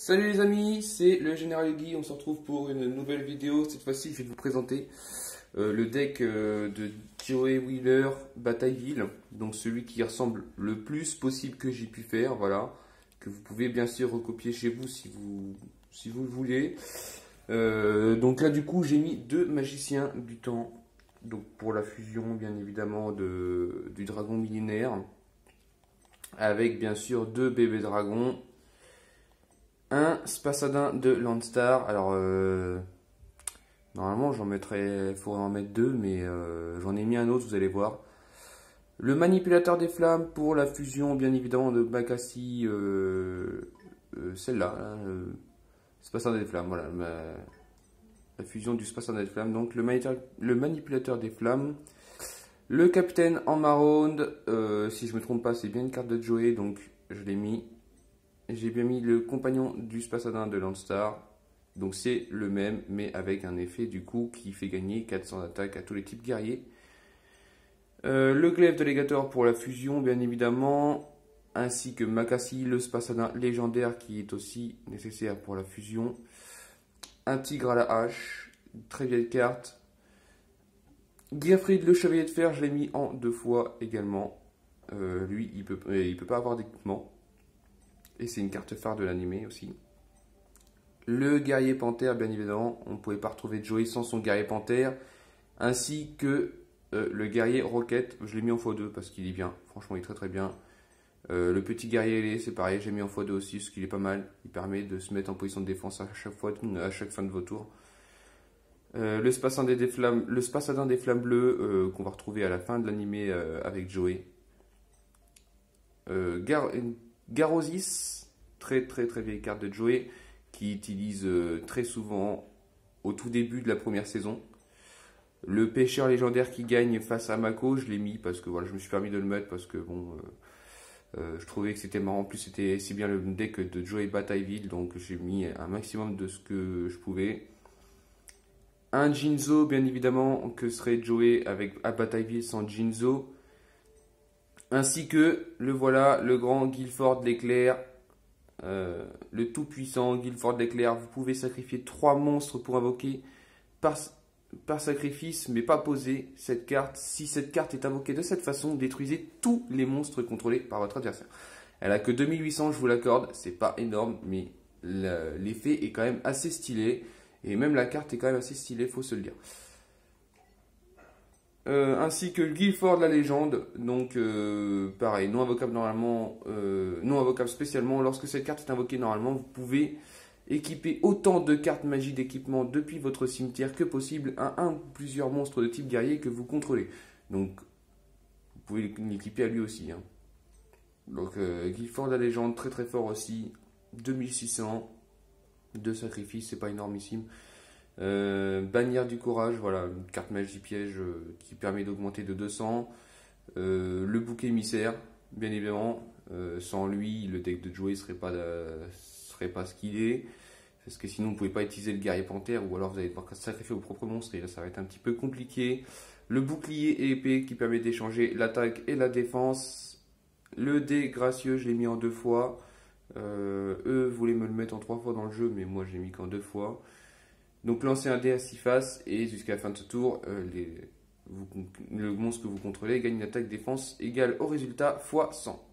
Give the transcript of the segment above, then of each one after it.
Salut les amis, c'est le Général Guy, on se retrouve pour une nouvelle vidéo. Cette fois-ci, je vais vous présenter le deck de Joey Wheeler Batailleville. Donc celui qui ressemble le plus possible que j'ai pu faire, voilà. Que vous pouvez bien sûr recopier chez vous si vous le voulez. Donc là du coup, j'ai mis deux magiciens du temps. Donc pour la fusion bien évidemment du dragon millénaire. Avec bien sûr deux bébés dragons. Un Spassadin de Landstar. Alors, normalement, il faudrait en mettre deux, mais j'en ai mis un autre, vous allez voir. Le manipulateur des flammes pour la fusion, bien évidemment, de Makassi. Celle-là, hein, Spassadin des flammes, voilà. La fusion du Spassadin des flammes. Donc, le manipulateur des flammes. Le capitaine en Maronde. Si je me trompe pas, c'est bien une carte de Joey, donc je l'ai mis. J'ai bien mis le compagnon du Spassadin de Landstar. Donc c'est le même, mais avec un effet du coup qui fait gagner 400 d'attaque à tous les types guerriers. Le glaive de Legator pour la fusion, bien évidemment. Ainsi que Makassi, le Spassadin légendaire qui est aussi nécessaire pour la fusion. Un tigre à la hache, très vieille carte. Gearfried, le chevalier de fer, je l'ai mis en 2 fois également. Lui, il peut pas avoir d'équipement. Et c'est une carte phare de l'animé aussi. Le guerrier panthère, bien évidemment, on ne pouvait pas retrouver Joey sans son guerrier panthère. Ainsi que le guerrier roquette, je l'ai mis en x2 parce qu'il est bien. Franchement, il est très très bien. Le petit guerrier ailé, c'est pareil, j'ai mis en x2 aussi parce qu'il est pas mal. Il permet de se mettre en position de défense à chaque fois, à chaque fin de vos tours. Le Spassadin des flammes bleues qu'on va retrouver à la fin de l'animé avec Joey. Garrosis, très vieille carte de Joey, qui utilise très souvent au tout début de la première saison. Le pêcheur légendaire qui gagne face à Mako, je l'ai mis parce que voilà, je me suis permis de le mettre parce que bon, je trouvais que c'était marrant. En plus, c'est bien le deck de Joey Batailleville, donc j'ai mis un maximum de ce que je pouvais. Un Jinzo, bien évidemment, que serait Joey à Batailleville sans Jinzo. Ainsi que, le voilà, le grand Guilford l'éclair, le tout-puissant Guilford l'éclair. Vous pouvez sacrifier 3 monstres pour invoquer par sacrifice, mais pas poser cette carte. Si cette carte est invoquée de cette façon, détruisez tous les monstres contrôlés par votre adversaire. Elle a que 2800, je vous l'accorde, c'est pas énorme, mais l'effet est quand même assez stylé. Et même la carte est quand même assez stylée, faut se le dire. Ainsi que le Guilford de la légende, donc pareil, non invocable normalement, non invocable spécialement. Lorsque cette carte est invoquée normalement, vous pouvez équiper autant de cartes magie d'équipement depuis votre cimetière que possible à un ou plusieurs monstres de type guerrier que vous contrôlez. Donc vous pouvez l'équiper à lui aussi. Hein. Donc Guilford de la légende, très fort aussi, 2600 de sacrifice, c'est pas énormissime. Bannière du courage, voilà, une carte magie piège qui permet d'augmenter de 200. Le bouc émissaire, bien évidemment. Sans lui, le deck de Joey serait pas ce qu'il est. Parce que sinon, vous ne pouvez pas utiliser le guerrier panthère ou alors vous allez devoir sacrifier vos propres monstres et là, ça va être un petit peu compliqué. Le bouclier et épée qui permet d'échanger l'attaque et la défense. Le dé gracieux, je l'ai mis en 2 fois. Eux voulaient me le mettre en 3 fois dans le jeu, mais moi, je l'ai mis qu'en 2 fois. Donc lancez un dé à 6 faces et jusqu'à la fin de ce tour, le monstre que vous contrôlez gagne une attaque défense égale au résultat x 100.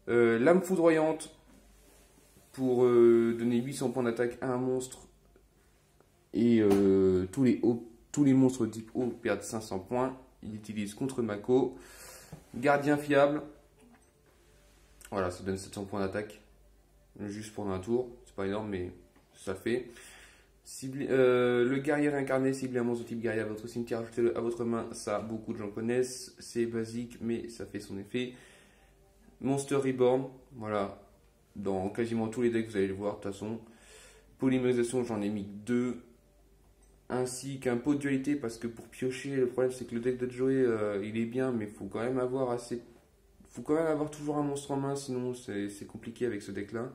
Lame foudroyante pour donner 800 points d'attaque à un monstre et tous les monstres type haut perdent 500 points. Il utilise contre Mako. Gardien fiable, voilà, ça donne 700 points d'attaque juste pendant un tour, c'est pas énorme mais ça fait. Le guerrier réincarné, ciblez un monstre de type guerrier à votre cimetière, ajoutez-le à votre main, ça beaucoup de gens connaissent, c'est basique mais ça fait son effet. Monster Reborn, voilà, dans quasiment tous les decks vous allez le voir de toute façon. Polymérisation, j'en ai mis 2, ainsi qu'un pot de dualité parce que pour piocher, le problème c'est que le deck de Joey il est bien mais il faut quand même avoir toujours un monstre en main sinon c'est compliqué avec ce deck là.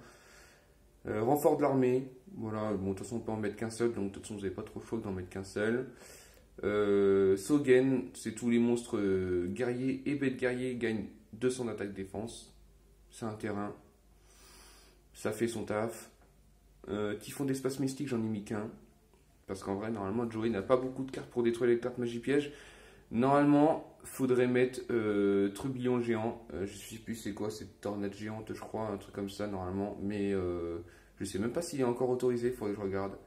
Renfort de l'armée, voilà, bon, de toute façon on peut en mettre qu'un seul, donc de toute façon vous n'avez pas trop le choix d'en mettre qu'un seul. Sogen, c'est tous les monstres guerriers et bêtes guerriers gagnent 200 d'attaque défense, c'est un terrain. ça fait son taf. Typhon d'espace mystique, j'en ai mis qu'un. Parce qu'en vrai, normalement, Joey n'a pas beaucoup de cartes pour détruire les cartes magie piège. Normalement, faudrait mettre Trublion géant. Je sais plus c'est quoi, c'est tornade géante, je crois, un truc comme ça normalement. Mais je sais même pas s'il est encore autorisé, il faudrait que je regarde.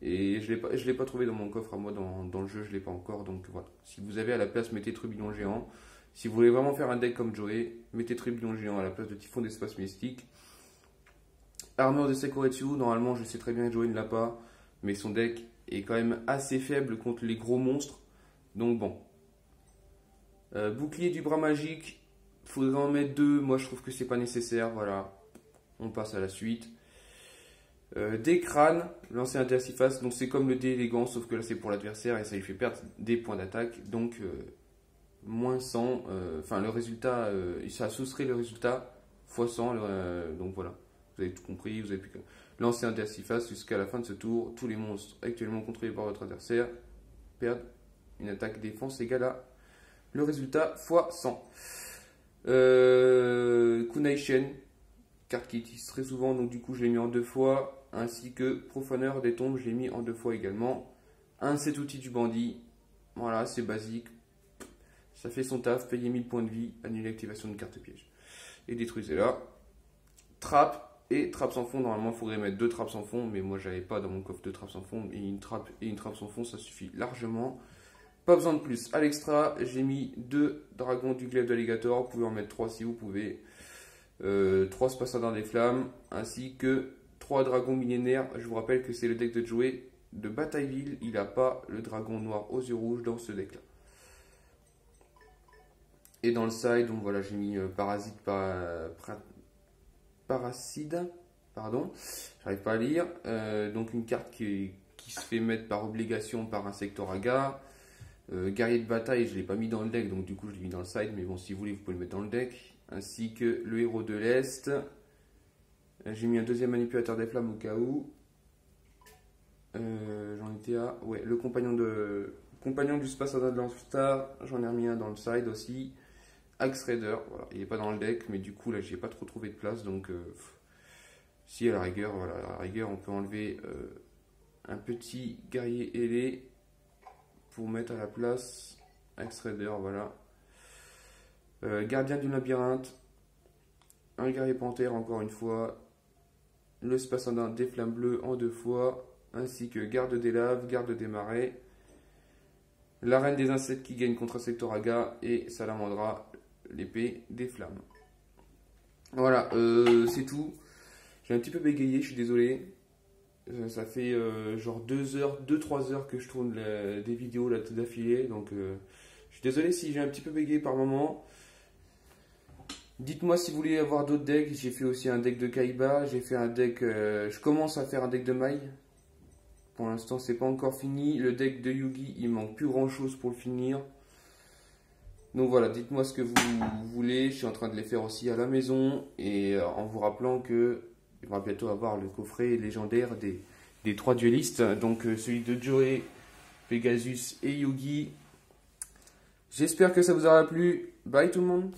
Et je l'ai pas trouvé dans mon coffre à moi, dans le jeu, je l'ai pas encore. Donc voilà, si vous avez à la place, mettez Trublion géant. Si vous voulez vraiment faire un deck comme Joey, mettez Trublion géant à la place de Typhon d'espace mystique. Armure de Sekoretsu, normalement, je sais très bien que Joey ne l'a pas. Mais son deck est quand même assez faible contre les gros monstres. Donc bon. Bouclier du bras magique, faudrait en mettre 2. Moi, je trouve que c'est pas nécessaire. Voilà, on passe à la suite. Des crânes, lancer interciface, donc c'est comme le dé élégant, sauf que là c'est pour l'adversaire et ça lui fait perdre des points d'attaque. Donc, moins 100, enfin le résultat, ça soustrait le résultat fois 100. Donc voilà, vous avez tout compris. Vous avez plus que lancer interciface jusqu'à la fin de ce tour. Tous les monstres actuellement contrôlés par votre adversaire perdent une attaque défense égale à le résultat fois 100. Kunai Shen, carte qui utilise très souvent, donc du coup je l'ai mis en 2 fois. Ainsi que Profaneur des tombes, je l'ai mis en 2 fois également. Un set outil du bandit. Voilà, c'est basique. Ça fait son taf, payer 1000 points de vie, annuler l'activation de carte piège. Et détruisez-la. Trappe et trappe sans fond. Normalement, il faudrait mettre 2 trappes sans fond, mais moi j'avais pas dans mon coffre 2 trappes sans fond. Et une trappe sans fond, ça suffit largement. Pas besoin de plus. À l'extra, j'ai mis 2 dragons du glaive d'alligator. Vous pouvez en mettre 3 si vous pouvez. 3 spassadins des flammes, ainsi que 3 dragons millénaires. Je vous rappelle que c'est le deck de Joey de Batailleville. Il n'a pas le dragon noir aux yeux rouges dans ce deck là. Et dans le side, donc voilà, j'ai mis Paraside, pardon, j'arrive pas à lire. Donc une carte qui se fait mettre par obligation par Insectoraga. Guerrier de bataille, je ne l'ai pas mis dans le deck, donc du coup je l'ai mis dans le side, mais bon, si vous voulez, vous pouvez le mettre dans le deck. Ainsi que le héros de l'Est. J'ai mis un deuxième manipulateur des flammes au cas où. J'en étais à... Ouais, le compagnon du Spassadin de Landstar, j'en ai remis un dans le side aussi. Axe Raider, voilà, il n'est pas dans le deck, mais du coup là j'ai pas trop trouvé de place, donc si à la rigueur, voilà, à la rigueur on peut enlever un petit guerrier ailé pour mettre à la place Axe Raider, voilà. Gardien du labyrinthe, un guerrier panthère encore une fois, le Spassadin des flammes bleues en 2 fois, ainsi que garde des laves, garde des marais, la reine des insectes qui gagne contre Insectoraga et Salamandra, l'épée des flammes. Voilà, c'est tout. J'ai un petit peu bégayé, je suis désolé. Ça fait genre 2-3 heures que je tourne des vidéos là d'affilée, donc je suis désolé si j'ai un petit peu bégayé par moment. Dites-moi si vous voulez avoir d'autres decks. J'ai fait aussi un deck de Kaiba, j'ai fait un deck, je commence à faire un deck de Mai. Pour l'instant c'est pas encore fini. Le deck de Yugi, il manque plus grand chose pour le finir. Donc voilà, dites-moi ce que vous voulez. Je suis en train de les faire aussi à la maison. Et en vous rappelant que il va bientôt avoir le coffret légendaire des 3 duellistes. Donc celui de Joey, Pegasus et Yugi. J'espère que ça vous aura plu. Bye tout le monde.